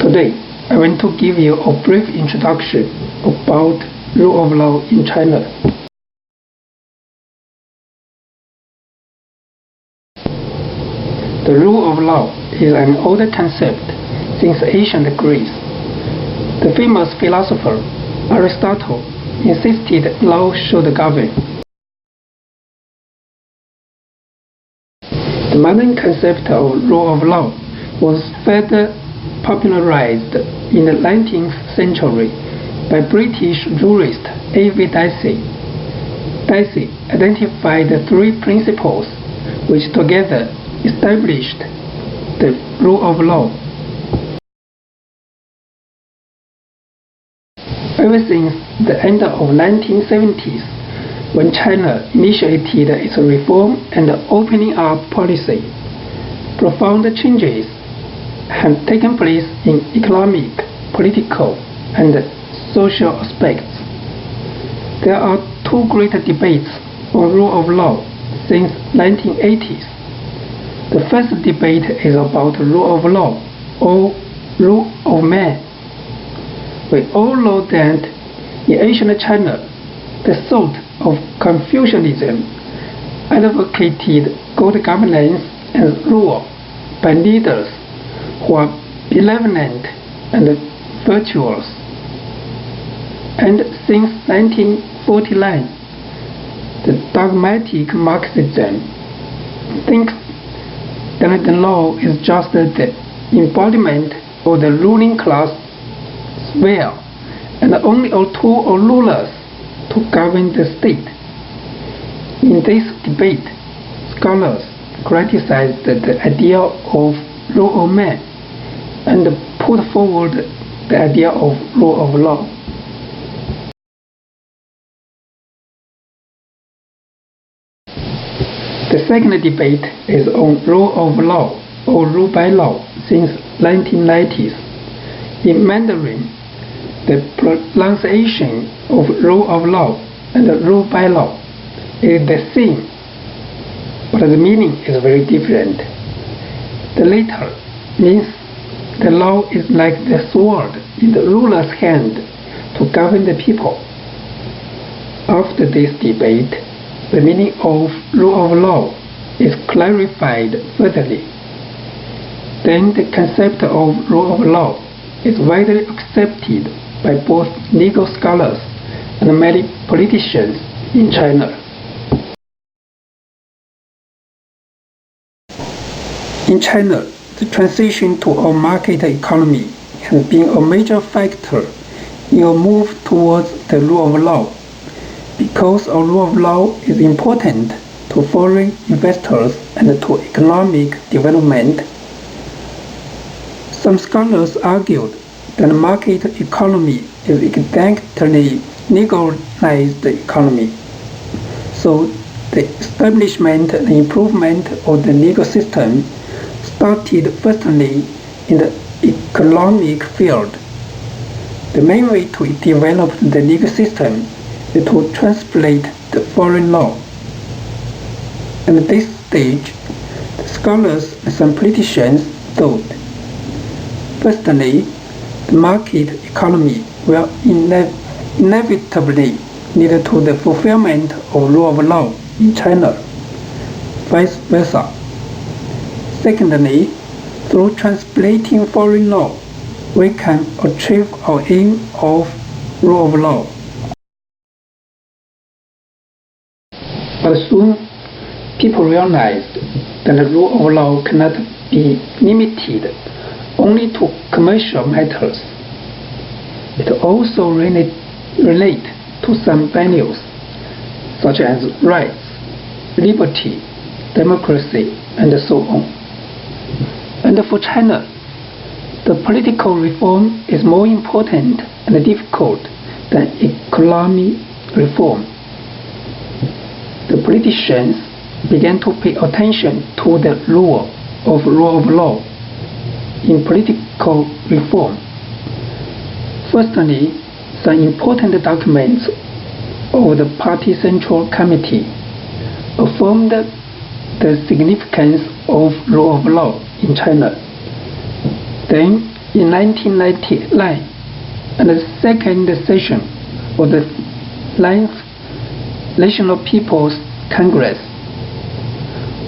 Today, I want to give you a brief introduction about rule of law in China. The rule of law is an old concept since ancient Greece. The famous philosopher Aristotle insisted law should govern. The modern concept of rule of law was further popularized in the 19th century by British jurist A.V. Dicey. Dicey identified the three principles which together established the rule of law. Ever since the end of 1970s, when China initiated its reform and opening up policy, profound changes have taken place in economic, political, and social aspects. There are two great debates on rule of law since 1980s. The first debate is about rule of law or rule of man. We all know that in ancient China, the thought of Confucianism advocated good governance and rule by leaders who are benevolent and virtuous. And since 1949, the dogmatic Marxism thinks that the law is just the embodiment of the ruling class will, and only a tool of rulers to govern the state. In this debate, scholars criticized the idea of rule of man and put forward the idea of rule of law. The second debate is on rule of law or rule by law since 1990s. In Mandarin, the pronunciation of rule of law and rule by law is the same, but the meaning is very different. The latter means the law is like the sword in the ruler's hand to govern the people. After this debate, the meaning of rule of law is clarified further. Then the concept of rule of law is widely accepted by both legal scholars and many politicians in China. In China, the transition to a market economy has been a major factor in a move towards the rule of law. Because a rule of law is important to foreign investors and to economic development, some scholars argued that the market economy is exactly legalized economy. So the establishment and improvement of the legal system started firstly in the economic field. The main way to develop the legal system is to translate the foreign law. At this stage, the scholars and some politicians thought, firstly, the market economy will inevitably lead to the fulfillment of rule of law in China, vice versa. Secondly, through translating foreign law, we can achieve our aim of rule of law. But soon, people realized that the rule of law cannot be limited only to commercial matters. It also relates to some values, such as rights, liberty, democracy, and so on. And for China, the political reform is more important and difficult than economic reform. The politicians began to pay attention to the rule of law in political reform. Firstly, some important documents of the Party Central Committee affirmed the significance of rule of law in China. Then in 1999 and the second session of the 9th National People's Congress.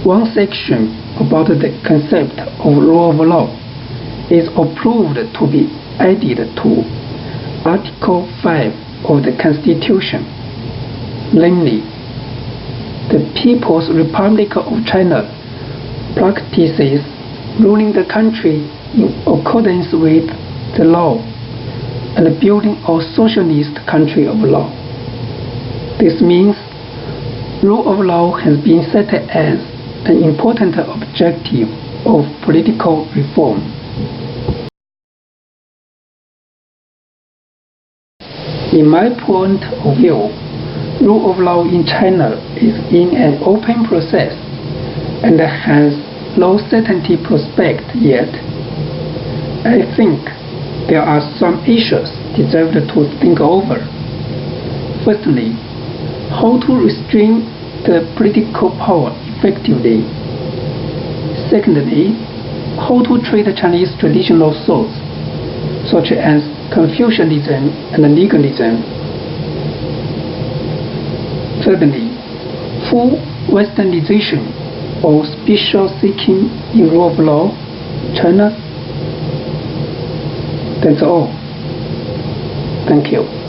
One section about the concept of rule of law is approved to be added to Article 5 of the Constitution, namely, the People's Republic of China practices ruling the country in accordance with the law and building a socialist country of law. This means rule of law has been set as an important objective of political reform. In my point of view, rule of law in China is in an open process and has no certainty prospect yet. I think there are some issues deserved to think over. Firstly, how to restrain the political power effectively. Secondly, how to treat Chinese traditional thoughts, such as Confucianism and legalism. Thirdly, full westernization or special seeking in rule of law, China. That's all. Thank you.